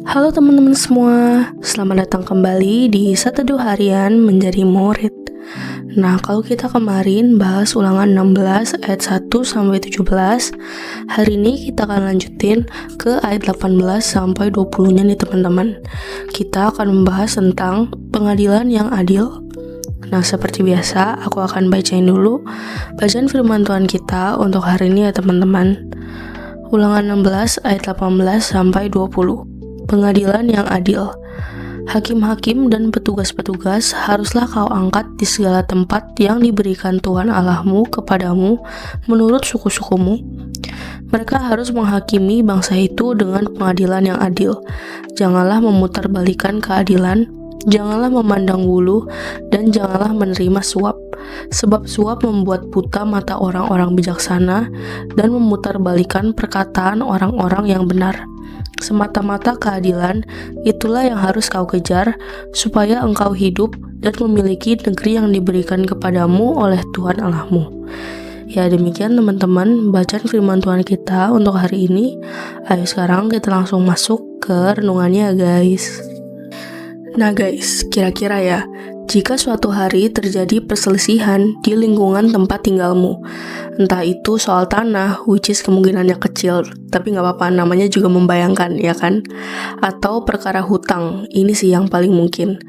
Halo teman-teman semua, selamat datang kembali di Seteduh Harian Menjadi Murid. Nah, kalau kita kemarin bahas ulangan 16 ayat 1-17, hari ini kita akan lanjutin ke ayat 18 sampai 20-nya nih teman-teman. Kita akan membahas tentang pengadilan yang adil. Nah, seperti biasa, aku akan bacain dulu bacaan firman Tuhan kita untuk hari ini ya teman-teman. Ulangan 16 ayat 18 sampai 20. Pengadilan yang adil. Hakim-hakim dan petugas-petugas haruslah kau angkat di segala tempat yang diberikan Tuhan Allahmu kepadamu menurut suku-sukumu. Mereka harus menghakimi bangsa itu dengan pengadilan yang adil. Janganlah memutarbalikkan keadilan, janganlah memandang bulu, dan janganlah menerima suap. Sebab suap membuat buta mata orang-orang bijaksana dan memutarbalikkan perkataan orang-orang yang benar. Semata-mata keadilan, itulah yang harus kau kejar, supaya engkau hidup dan memiliki negeri yang diberikan kepadamu oleh Tuhan Allahmu. Ya, demikian teman-teman bacaan firman Tuhan kita untuk hari ini. Ayo sekarang kita langsung masuk ke renungannya guys. Nah guys, kira-kira ya, jika suatu hari terjadi perselisihan di lingkungan tempat tinggalmu, entah itu soal tanah, which is kemungkinannya kecil, tapi gak apa-apa, namanya juga membayangkan, ya kan? Atau perkara hutang, ini sih yang paling mungkin.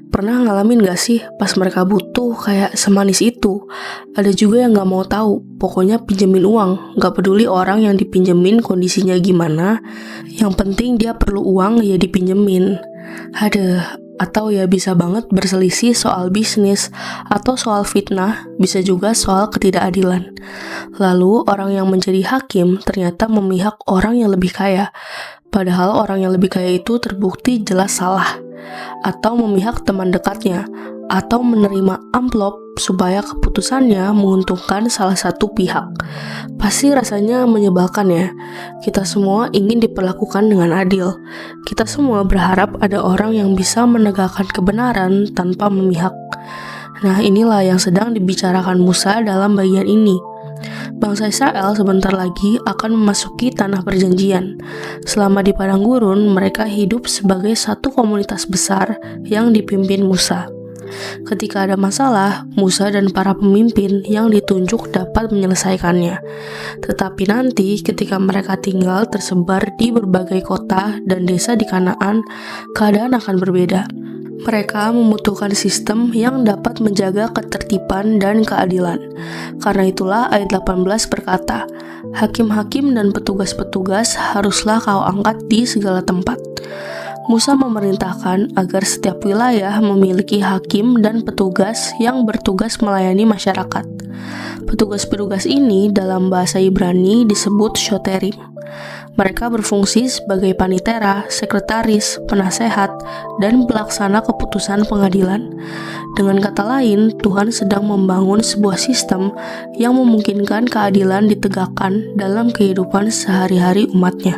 Pernah ngalamin gak sih pas mereka butuh kayak semanis itu? Ada juga yang gak mau tahu, pokoknya pinjemin uang, gak peduli orang yang dipinjemin kondisinya gimana, yang penting dia perlu uang ya dipinjemin. Atau ya bisa banget berselisih soal bisnis atau soal fitnah, bisa juga soal ketidakadilan. Lalu orang yang menjadi hakim ternyata memihak orang yang lebih kaya, padahal orang yang lebih kaya itu terbukti jelas salah. Atau memihak teman dekatnya, atau menerima amplop supaya keputusannya menguntungkan salah satu pihak. Pasti rasanya menyebalkan ya. Kita semua ingin diperlakukan dengan adil. Kita semua berharap ada orang yang bisa menegakkan kebenaran tanpa memihak. Nah, inilah yang sedang dibicarakan Musa dalam bagian ini. Bangsa Israel sebentar lagi akan memasuki tanah perjanjian. Selama di padang gurun, mereka hidup sebagai satu komunitas besar yang dipimpin Musa. Ketika ada masalah, Musa dan para pemimpin yang ditunjuk dapat menyelesaikannya. Tetapi nanti ketika mereka tinggal tersebar di berbagai kota dan desa di Kanaan, keadaan akan berbeda. Mereka membutuhkan sistem yang dapat menjaga ketertiban dan keadilan. Karena itulah ayat 18 berkata, hakim-hakim dan petugas-petugas haruslah kau angkat di segala tempat. Musa memerintahkan agar setiap wilayah memiliki hakim dan petugas yang bertugas melayani masyarakat. Petugas-petugas ini dalam bahasa Ibrani disebut shoterim. Mereka berfungsi sebagai panitera, sekretaris, penasehat, dan pelaksana keputusan pengadilan. Dengan kata lain, Tuhan sedang membangun sebuah sistem yang memungkinkan keadilan ditegakkan dalam kehidupan sehari-hari umatnya.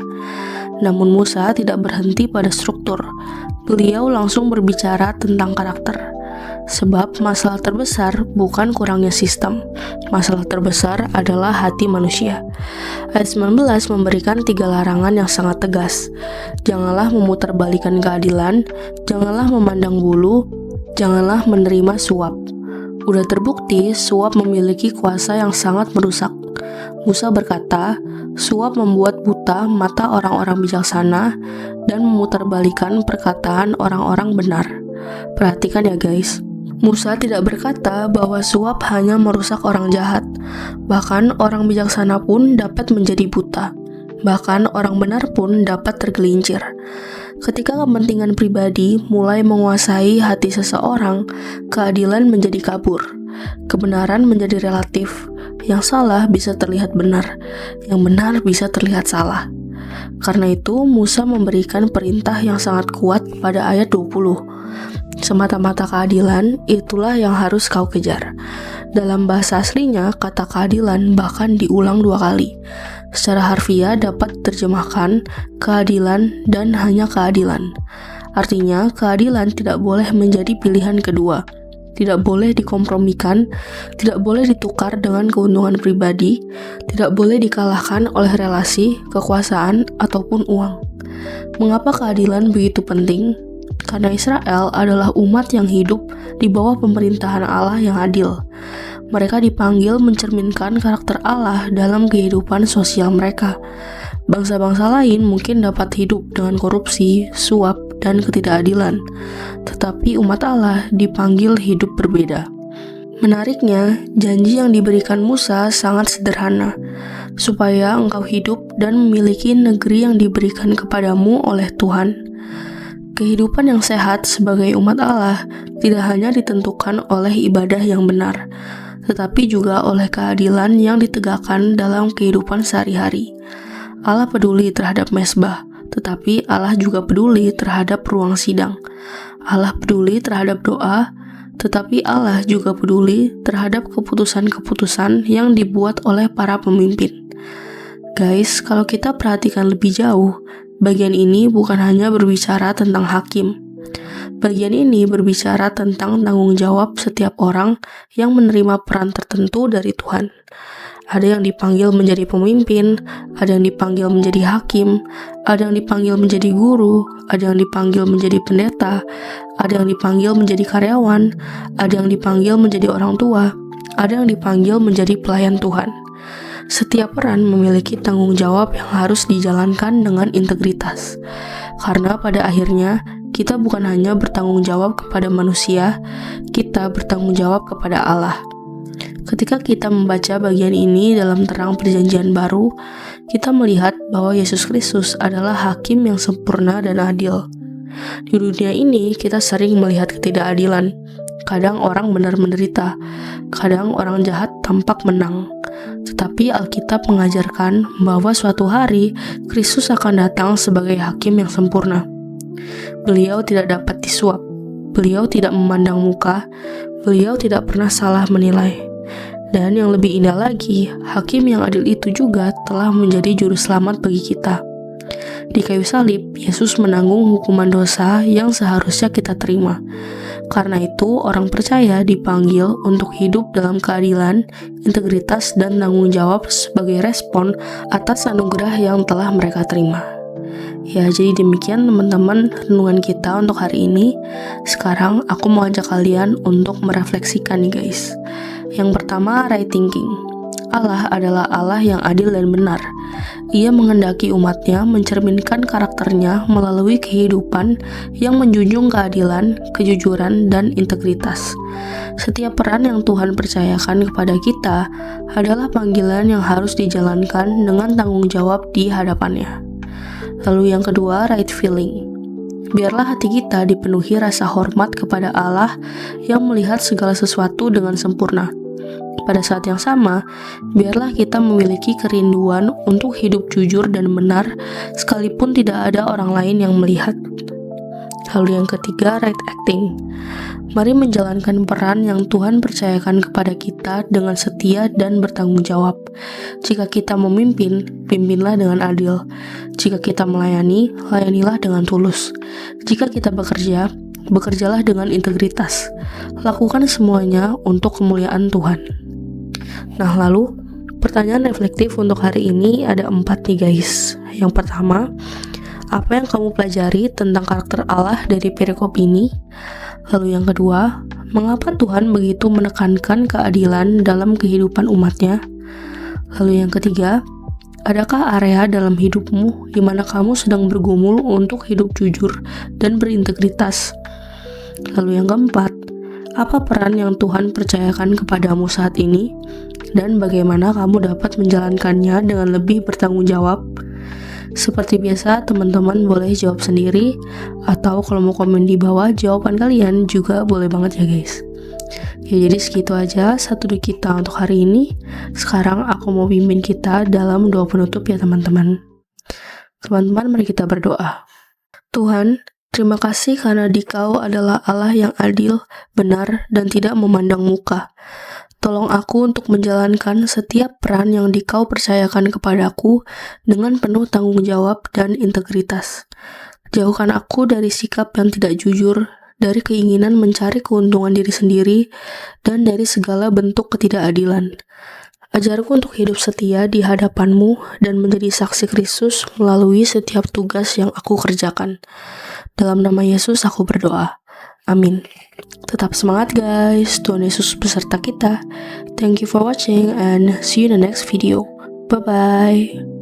Namun Musa tidak berhenti pada struktur. Beliau langsung berbicara tentang karakter. Sebab masalah terbesar bukan kurangnya sistem. Masalah terbesar adalah hati manusia. Ayat 19 memberikan 3 larangan yang sangat tegas. Janganlah memutarbalikkan keadilan, janganlah memandang bulu, janganlah menerima suap. Udah terbukti suap memiliki kuasa yang sangat merusak. Musa berkata, suap membuat buta mata orang-orang bijaksana dan memutarbalikkan perkataan orang-orang benar. Perhatikan ya guys, Musa tidak berkata bahwa suap hanya merusak orang jahat. Bahkan orang bijaksana pun dapat menjadi buta. Bahkan orang benar pun dapat tergelincir. Ketika kepentingan pribadi mulai menguasai hati seseorang, keadilan menjadi kabur. Kebenaran menjadi relatif. Yang salah bisa terlihat benar, yang benar bisa terlihat salah. Karena itu, Musa memberikan perintah yang sangat kuat pada ayat 20. Semata-mata keadilan, itulah yang harus kau kejar. Dalam bahasa aslinya, kata keadilan bahkan diulang 2 kali. Secara harfiah dapat diterjemahkan keadilan dan hanya keadilan. Artinya, keadilan tidak boleh menjadi pilihan kedua. Tidak boleh dikompromikan, tidak boleh ditukar dengan keuntungan pribadi, tidak boleh dikalahkan oleh relasi, kekuasaan, ataupun uang. Mengapa keadilan begitu penting? Karena Israel adalah umat yang hidup di bawah pemerintahan Allah yang adil. Mereka dipanggil mencerminkan karakter Allah dalam kehidupan sosial mereka. Bangsa-bangsa lain mungkin dapat hidup dengan korupsi, suap, dan ketidakadilan, tetapi umat Allah dipanggil hidup berbeda. Menariknya, janji yang diberikan Musa sangat sederhana, supaya engkau hidup dan memiliki negeri yang diberikan kepadamu oleh Tuhan. Kehidupan yang sehat sebagai umat Allah tidak hanya ditentukan oleh ibadah yang benar, tetapi juga oleh keadilan yang ditegakkan dalam kehidupan sehari-hari. Allah peduli terhadap mezbah, tetapi Allah juga peduli terhadap ruang sidang. Allah peduli terhadap doa, tetapi Allah juga peduli terhadap keputusan-keputusan yang dibuat oleh para pemimpin. Guys, kalau kita perhatikan lebih jauh, bagian ini bukan hanya berbicara tentang hakim. Bagian ini berbicara tentang tanggung jawab setiap orang yang menerima peran tertentu dari Tuhan. Ada yang dipanggil menjadi pemimpin, ada yang dipanggil menjadi hakim, ada yang dipanggil menjadi guru, ada yang dipanggil menjadi pendeta, ada yang dipanggil menjadi karyawan, ada yang dipanggil menjadi orang tua, ada yang dipanggil menjadi pelayan Tuhan. Setiap peran memiliki tanggung jawab yang harus dijalankan dengan integritas. Karena pada akhirnya, kita bukan hanya bertanggung jawab kepada manusia, kita bertanggung jawab kepada Allah. Ketika kita membaca bagian ini dalam terang perjanjian baru, kita melihat bahwa Yesus Kristus adalah hakim yang sempurna dan adil. Di dunia ini, kita sering melihat ketidakadilan. Kadang orang benar menderita, kadang orang jahat tampak menang. Tetapi Alkitab mengajarkan bahwa suatu hari Kristus akan datang sebagai hakim yang sempurna. Beliau tidak dapat disuap, beliau tidak memandang muka, beliau tidak pernah salah menilai. Dan yang lebih indah lagi, hakim yang adil itu juga telah menjadi juru selamat bagi kita. Di kayu salib, Yesus menanggung hukuman dosa yang seharusnya kita terima. Karena itu, orang percaya dipanggil untuk hidup dalam keadilan, integritas, dan tanggung jawab sebagai respon atas anugerah yang telah mereka terima. Ya, jadi demikian teman-teman renungan kita untuk hari ini. Sekarang aku mau ajak kalian untuk merefleksikan nih guys. Yang pertama, right thinking. Allah adalah Allah yang adil dan benar. Ia menghendaki umatnya mencerminkan karakternya melalui kehidupan yang menjunjung keadilan, kejujuran, dan integritas. Setiap peran yang Tuhan percayakan kepada kita adalah panggilan yang harus dijalankan dengan tanggung jawab di hadapannya. Lalu yang kedua, right feeling. Biarlah hati kita dipenuhi rasa hormat kepada Allah yang melihat segala sesuatu dengan sempurna. Pada saat yang sama, biarlah kita memiliki kerinduan untuk hidup jujur dan benar, sekalipun tidak ada orang lain yang melihat. Lalu yang ketiga, right acting. Mari menjalankan peran yang Tuhan percayakan kepada kita dengan setia dan bertanggung jawab. Jika kita memimpin, pimpinlah dengan adil. Jika kita melayani, layanilah dengan tulus. Jika kita bekerja, bekerjalah dengan integritas. Lakukan semuanya untuk kemuliaan Tuhan. Nah, lalu pertanyaan reflektif untuk hari ini ada 4 nih guys. Yang pertama, apa yang kamu pelajari tentang karakter Allah dari perikop ini? Lalu yang kedua, mengapa Tuhan begitu menekankan keadilan dalam kehidupan umatnya? Lalu yang ketiga, adakah area dalam hidupmu di mana kamu sedang bergumul untuk hidup jujur dan berintegritas? Lalu yang keempat, apa peran yang Tuhan percayakan kepadamu saat ini? Dan bagaimana kamu dapat menjalankannya dengan lebih bertanggung jawab? Seperti biasa, teman-teman boleh jawab sendiri, atau kalau mau komen di bawah jawaban kalian juga boleh banget ya guys. Ya, jadi segitu aja satu kita untuk hari ini. Sekarang aku mau pimpin kita dalam doa penutup ya teman-teman. Teman-teman, mari kita berdoa. Tuhan, terima kasih karena Dikau adalah Allah yang adil, benar, dan tidak memandang muka. Tolong aku untuk menjalankan setiap peran yang Dikau percayakan kepadaku dengan penuh tanggung jawab dan integritas. Jauhkan aku dari sikap yang tidak jujur, dari keinginan mencari keuntungan diri sendiri, dan dari segala bentuk ketidakadilan. Ajarku untuk hidup setia di hadapan-Mu dan menjadi saksi Kristus melalui setiap tugas yang aku kerjakan. Dalam nama Yesus aku berdoa. Amin. Tetap semangat guys, Tuhan Yesus beserta kita. Thank you for watching and see you in the next video. Bye-bye.